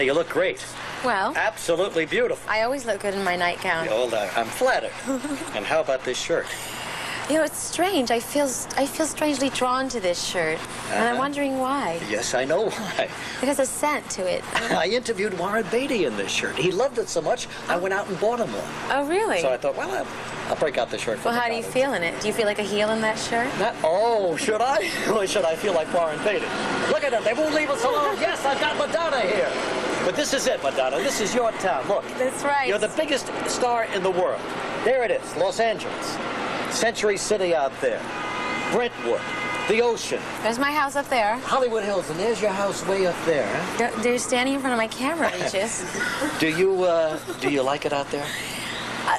Madoonna, you look great. Well, Absolutely beautiful. I always look good in my nightgown. Well, I'm flattered. And how about this shirt? You know, it's strange. I feel strangely drawn to this shirt, and I'm wondering why. Yes, I know why. It has a scent to it. I interviewed Warren Beatty in this shirt. He loved it so much, I went out and bought him one. Oh, really? So I thought, well, I'll break out the shirt for Well, how do you feel in it? Do you feel like a heel in that shirt? Oh, should I? Or should I feel like Warren Beatty? Look at them. They won't leave us alone. Yes, I've got Madoonna here. But this is it, Madoonna. This is your town. Look. That's right. You're the biggest star in the world. There it is, Los Angeles. Century City out there. Brentwood. The ocean. There's my house up there. Hollywood Hills. And there's your house way up there. Huh? They're standing in front of my camera, Regis. Do you like it out there?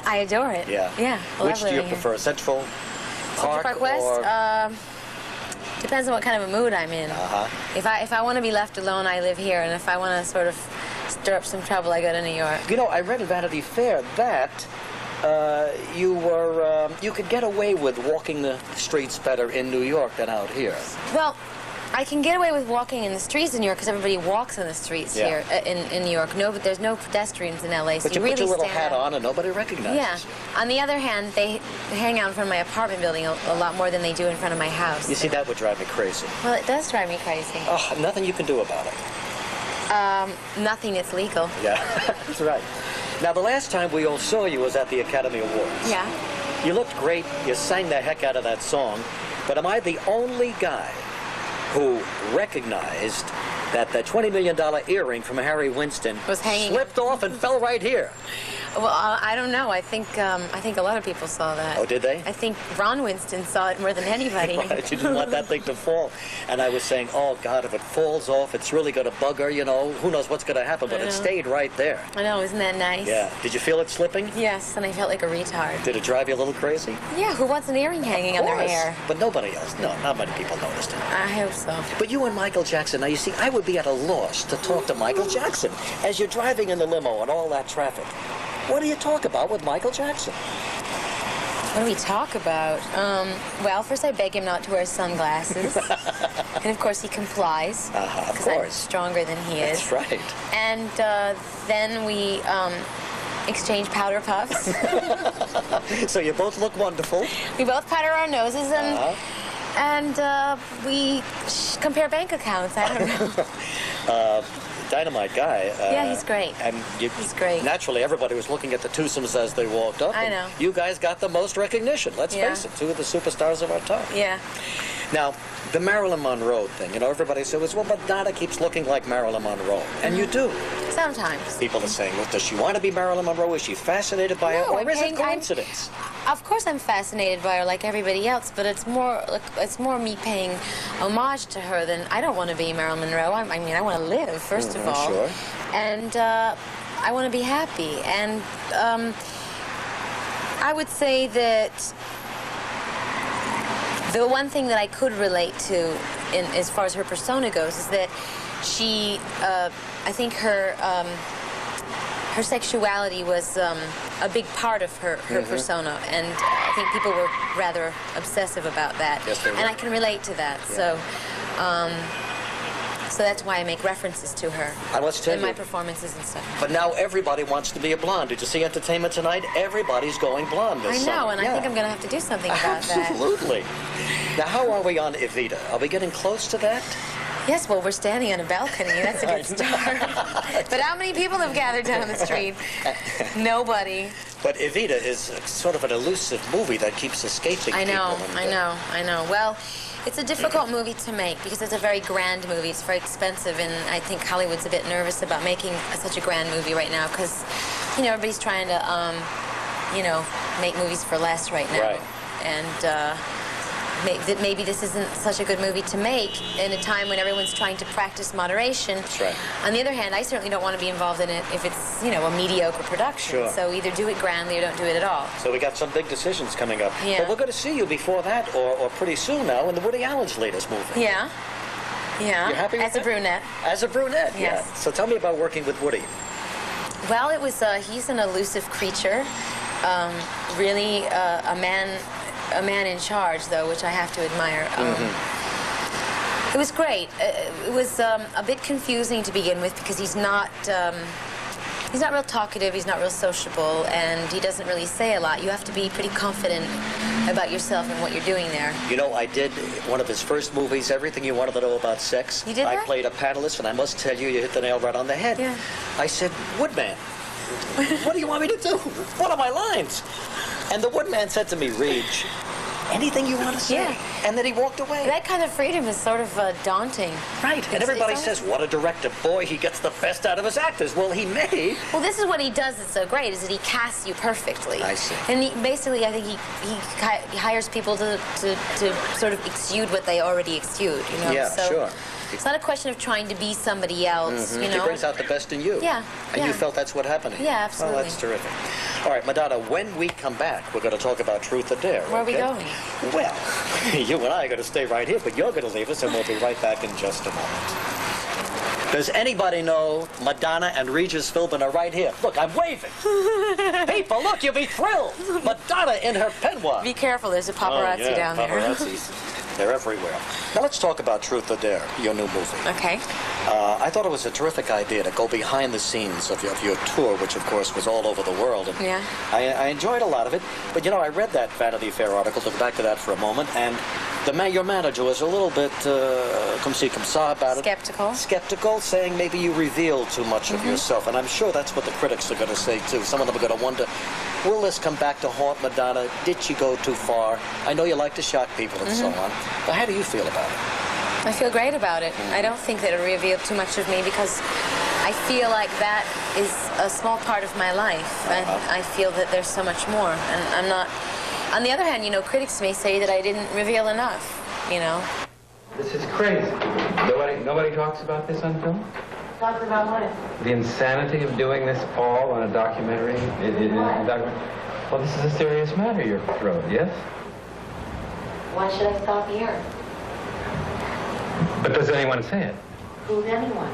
I adore it. Yeah. Yeah. Which do you prefer, Central Park West? or... Depends on what kind of a mood I'm in. If I want to be left alone, I live here, and if I want to sort of stir up some trouble, I go to New York. You know, I read in Vanity Fair that you could get away with walking the streets better in New York than out here. Well, I can get away with walking in the streets in New York because everybody walks in the streets here in New York. No, but there's no pedestrians in L.A. So But you really put your little stand hat out. on and nobody recognizes Yeah. you. On the other hand, they hang out in front of my apartment building a lot more than they do in front of my house. You see, that would drive me crazy. Well, it does drive me crazy. Oh, nothing you can do about it. Nothing that's legal. Yeah, that's right. Now, the last time we all saw you was at the Academy Awards. Yeah. You looked great. You sang the heck out of that song. But am I the only guy who recognized that the $20 million earring from Harry Winston Was hanging- slipped off and fell right here? Well, I don't know. I think a lot of people saw that. Oh, did they? I think Ron Winston saw it more than anybody. Right, you didn't want that thing to fall. And I was saying, oh, God, if it falls off, it's really going to bug her, you know. Who knows what's going to happen, but it stayed right there. I know, isn't that nice? Yeah. Did you feel it slipping? Yes, and I felt like a retard. Did it drive you a little crazy? Yeah, who wants an earring hanging on their hair? But nobody else. No, not many people noticed it. I hope so. But you and Michael Jackson, now you see, I would be at a loss to talk to Michael Jackson as you're driving in the limo and all that traffic. What do you talk about with Michael Jackson? What do we talk about? Well, first I beg him not to wear sunglasses. And of course he complies. Of Because I'm course. stronger than he is. That's right. And then we exchange powder puffs. So you both look wonderful. We both powder our noses and we compare bank accounts. I don't know. Dynamite guy. Yeah, he's great. And He's great. Naturally, everybody was looking at the twosomes as they walked up. I and know. You guys got the most recognition. Let's face it, two of the superstars of our time. Yeah. Now, the Marilyn Monroe thing, you know, everybody says, well, Madoonna keeps looking like Marilyn Monroe. And you do. Sometimes. People are saying, well, does she want to be Marilyn Monroe? Is she fascinated by her? No, Or is it coincidence? Of course I'm fascinated by her like everybody else, but it's more me paying homage to her than I don't want to be Marilyn Monroe. I mean, I want to live, first of all. Sure. And I want to be happy. And I would say that the one thing that I could relate to as far as her persona goes is that she, I think her sexuality was a big part of her persona, and I think people were rather obsessive about that. Yes, they were. And I can relate to that. Yeah. So that's why I make references to her And let's tell in my you, performances and stuff. but now everybody wants to be a blonde. Did you see Entertainment Tonight? Everybody's going blonde this I know, summer. and I think I'm going to have to do something about that. Absolutely. Now, how are we on Evita? Are we getting close to that? Yes, well, we're standing on a balcony. That's a good start. But how many people have gathered down the street? Nobody. But Evita is sort of an elusive movie that keeps escaping I know, people. I know. Well, it's a difficult movie to make because it's a very grand movie. It's very expensive, and I think Hollywood's a bit nervous about making such a grand movie right now because, you know, everybody's trying to, you know, make movies for less right now. Right. And maybe this isn't such a good movie to make in a time when everyone's trying to practice moderation. That's right. On the other hand, I certainly don't want to be involved in it if it's, you know, a mediocre production. Sure. So either do it grandly or don't do it at all. So we got some big decisions coming up. Yeah. But we're going to see you before that, or pretty soon now, in the Woody Allen's latest movie. Yeah. Yeah. You happy with As a that? brunette. As a brunette, Yes. yeah. So tell me about working with Woody. Well, it was, he's an elusive creature. Really a man in charge, though, which I have to admire. It was great. It was a bit confusing to begin with because he's not real talkative, he's not real sociable, and he doesn't really say a lot. You have to be pretty confident about yourself and what you're doing there. You know, I did one of his first movies, Everything You Wanted to Know About Sex. You did that? I played a panelist, and I must tell you, you hit the nail right on the head. Yeah. I said, Woodman, what do you want me to do? What are my lines? And the Woodman said to me, Reg, anything you want to say. Yeah. And then he walked away. That kind of freedom is sort of daunting. Right. And everybody says, what a director. Boy, he gets the best out of his actors. Well, he may. Well, this is what he does that's so great, is that he casts you perfectly. I see. And basically, I think he hires people to sort of exude what they already exude, you know? Yeah, so sure. It's not a question of trying to be somebody else, you know? He brings out the best in you. Yeah. And you felt that's what happened here. Yeah, absolutely. Well, that's terrific. All right, Madoonna, when we come back, we're going to talk about Truth or Dare. Where are we going? Well, you and I are going to stay right here, but you're going to leave us, and we'll be right back in just a moment. Does anybody know Madoonna and Regis Philbin are right here? Look, I'm waving. People, look, you'll be thrilled. Madoonna in her peignoir. Be careful, there's a paparazzi down there. Paparazzis. They're everywhere. Now let's talk about Truth or Dare, your new movie. Okay. I thought it was a terrific idea to go behind the scenes of your tour, which of course was all over the world. And Yeah. I enjoyed a lot of it, but you know, I read that Vanity Fair article, to go back to that for a moment, and your manager was a little bit comme ci, comme ça about it. Skeptical, saying maybe you reveal too much of yourself, and I'm sure that's what the critics are going to say too. Some of them are going to wonder, will this come back to haunt Madoonna? Did she go too far? I know you like to shock people and so on, but how do you feel about it? I feel great about it. I don't think that it revealed too much of me because I feel like that is a small part of my life, and I feel that there's so much more, and I'm not... On the other hand, you know, critics may say that I didn't reveal enough, you know. This is crazy. Nobody talks about this on film? Talks about what? The insanity of doing this all on a documentary. Well, this is a serious matter, your throat, yes? Why should I stop here? But does anyone say it? Who's anyone?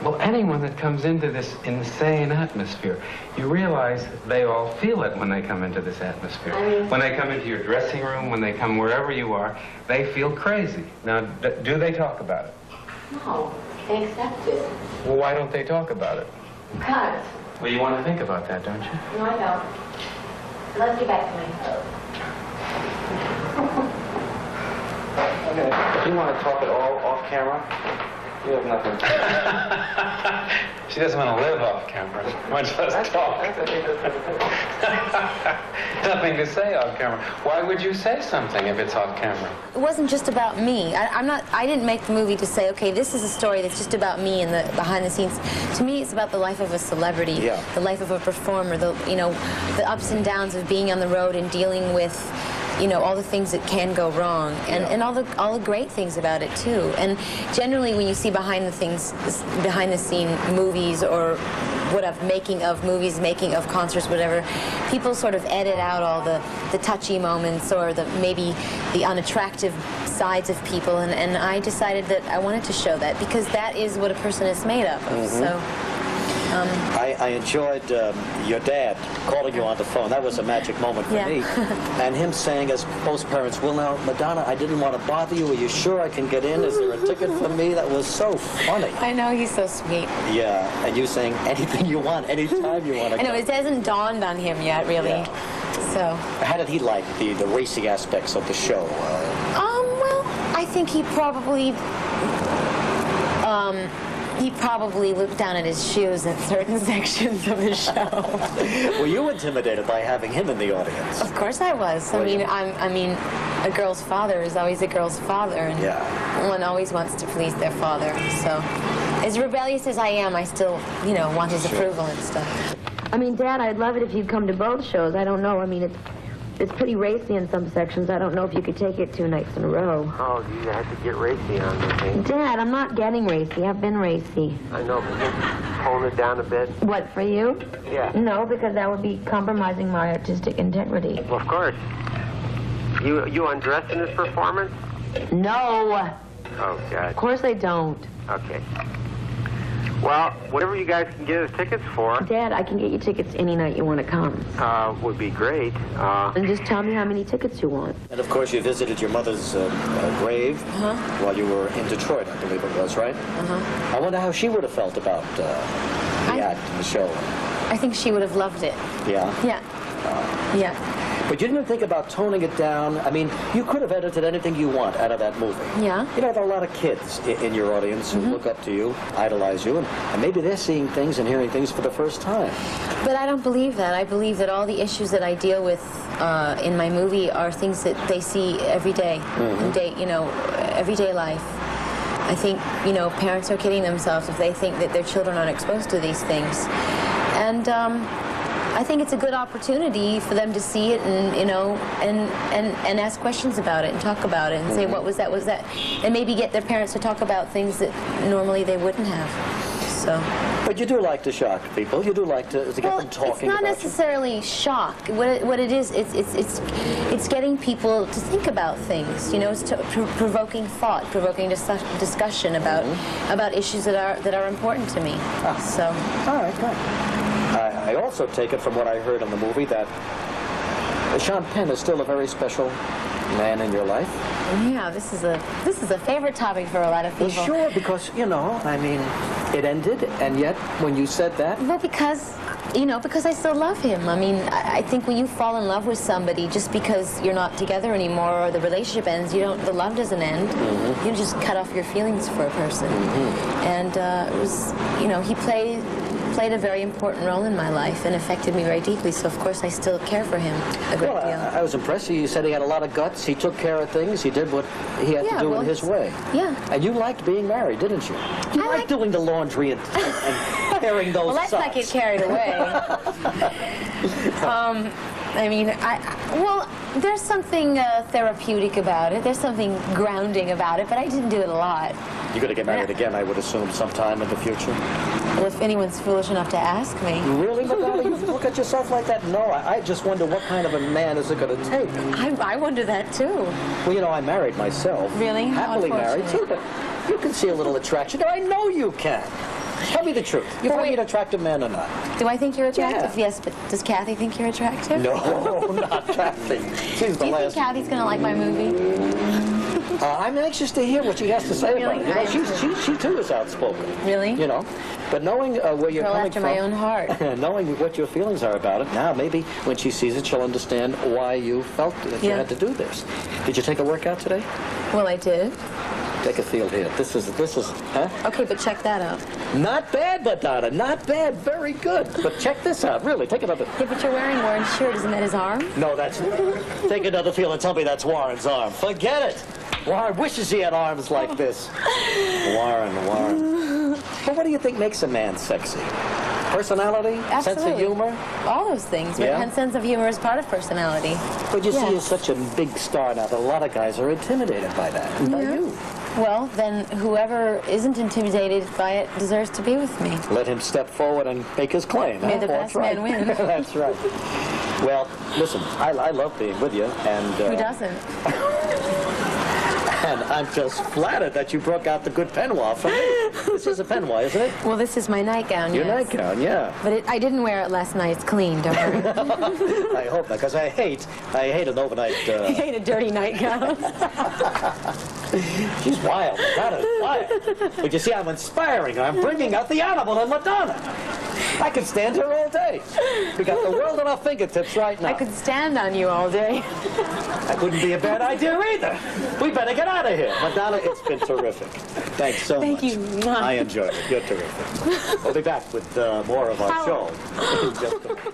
Well, anyone that comes into this insane atmosphere, you realize they all feel it when they come into this atmosphere. When they come into your dressing room, when they come wherever you are, they feel crazy. Now, do they talk about it? No, they accept it. Well, why don't they talk about it? Because. Well, you want to think about that, don't you? No, I don't. Let's get back to me. Okay. If you want to talk it all off camera, you have nothing. She doesn't want to live off camera, much less talk. Nothing to say off camera. Why would you say something if it's off camera? It wasn't just about me. I didn't make the movie to say, okay, this is a story that's just about me and the behind the scenes. To me, it's about the life of a celebrity, the life of a performer, the ups and downs of being on the road and dealing with, you know, all the things that can go wrong, and all the great things about it too. And generally, when you see behind the scene movies or whatever, making of movies, making of concerts, whatever, people sort of edit out all the touchy moments or maybe the unattractive sides of people. And I decided that I wanted to show that because that is what a person is made of. So. I enjoyed your dad calling you on the phone. That was a magic moment for me. And him saying, as most parents will now, Madoonna, I didn't want to bother you. Are you sure I can get in? Is there a ticket for me? That was so funny. I know, he's so sweet. Yeah, and you saying anything you want, anytime you want to I know, it hasn't dawned on him yet, really. Yeah. So. How did he like the racing aspects of the show? Well, I think he probably looked down at his shoes in certain sections of the show. Were you intimidated by having him in the audience? Of course I was. I mean, a girl's father is always a girl's father, and one always wants to please their father. So, as rebellious as I am, I still, want his approval and stuff. I mean, Dad, I'd love it if you'd come to both shows. I don't know. I mean, it's pretty racy in some sections. I don't know if you could take it 2 nights in a row. Oh, you have to get racy on this thing. Dad, I'm not getting racy. I've been racy. I know, but just tone it down a bit. What, for you? Yeah. No, because that would be compromising my artistic integrity. Well, of course. You undressed in this performance? No. Oh, God. Of course I don't. Okay. Well, whatever you guys can get us tickets for Dad, I can get you tickets any night you want to come. would be great. And just tell me how many tickets you want. And of course, you visited your mother's grave while you were in Detroit, I believe it was, right? I wonder how she would have felt about the act and the show. I think she would have loved it. Yeah? Yeah. Yeah. But you didn't think about toning it down? I mean, you could have edited anything you want out of that movie. Yeah. You know, there are a lot of kids in your audience who look up to you, idolize you, and maybe they're seeing things and hearing things for the first time. But I don't believe that. I believe that all the issues that I deal with in my movie are things that they see every day, in everyday life. I think, parents are kidding themselves if they think that their children aren't exposed to these things. And I think it's a good opportunity for them to see it and ask questions about it and talk about it and say, what was that, and maybe get their parents to talk about things that normally they wouldn't have. So. But you do like to shock people. You do like to get them talking it's not about necessarily shock. What it is, it's getting people to think about things. It's provoking thought, provoking discussion about issues that are important to me. So. All right, good. I also take it from what I heard in the movie that Sean Penn is still a very special man in your life. Yeah, this is a favorite topic for a lot of people. Well, sure, because I mean, it ended, and yet when you said that, well, because I still love him. I mean, I think when you fall in love with somebody, just because you're not together anymore or the relationship ends, the love doesn't end. You just cut off your feelings for a person. And it was, he played a very important role in my life and affected me very deeply, so of course I still care for him a great deal. I was impressed. You said he had a lot of guts. He took care of things. He did what he had to do in his way. Yeah. And you liked being married, didn't you? You liked doing the laundry and carrying those Well, let's socks. not get carried away. I mean, there's something therapeutic about it. There's something grounding about it, but I didn't do it a lot. You're going to get married again, I would assume, sometime in the future? Well, if anyone's foolish enough to ask me. Really, Madoonna? You look at yourself like that? No, I just wonder what kind of a man is it going to take? I wonder that, too. Well, I married myself. Really? Happily married, too, but you can see a little attraction. I know you can. Tell me the truth. You find me an attractive man or not? Do I think you're attractive? Yeah. Yes, but does Kathy think you're attractive? No, not Kathy. She's the Do you think last. Kathy's going to like my movie? I'm anxious to hear what she has to say Really? about it. She too is outspoken. Really? But knowing where you're Girl coming after from, my own heart. knowing what your feelings are about it, now maybe when she sees it, she'll understand why you felt that you had to do this. Did you take a workout today? Well, I did. Take a feel here. This is, huh? Okay, but check that out. Not bad, Madoonna. Not bad. Very good. But check this out. Really, take another. Yeah, but you're wearing Warren's shirt. Isn't that his arm? No, that's. Take another feel and tell me that's Warren's arm. Forget it. Warren wishes he had arms like this. Warren. But what do you think makes a man sexy? Personality? Absolutely. Sense of humor? All those things. Yeah? And sense of humor is part of personality. But you see, Yeah. you're such a big star now that a lot of guys are intimidated by that. And by you. Well, then whoever isn't intimidated by it deserves to be with me. Let him step forward and make his claim. May the That's best right. man win. That's right. Well, listen, I love being with you, and Who doesn't? and I'm just flattered that you broke out the good peignoir for me. This is a peignoir, isn't it? Well, this is my nightgown, Your yes. nightgown, yeah. But I didn't wear it last night. It's clean, don't worry. I hope not, because I hate an overnight. I hate a dirty nightgown. She's wild. Madonna's wild. But you see, I'm inspiring her. I'm bringing out the animal in Madoonna. I could stand here all day. We got the world at our fingertips right now. I could stand on you all day. That wouldn't be a bad idea either. We better get out of here. Madoonna, it's been terrific. Thanks so much. Thank you. I enjoyed it. You're terrific. We'll be back with more of our show in just a minute.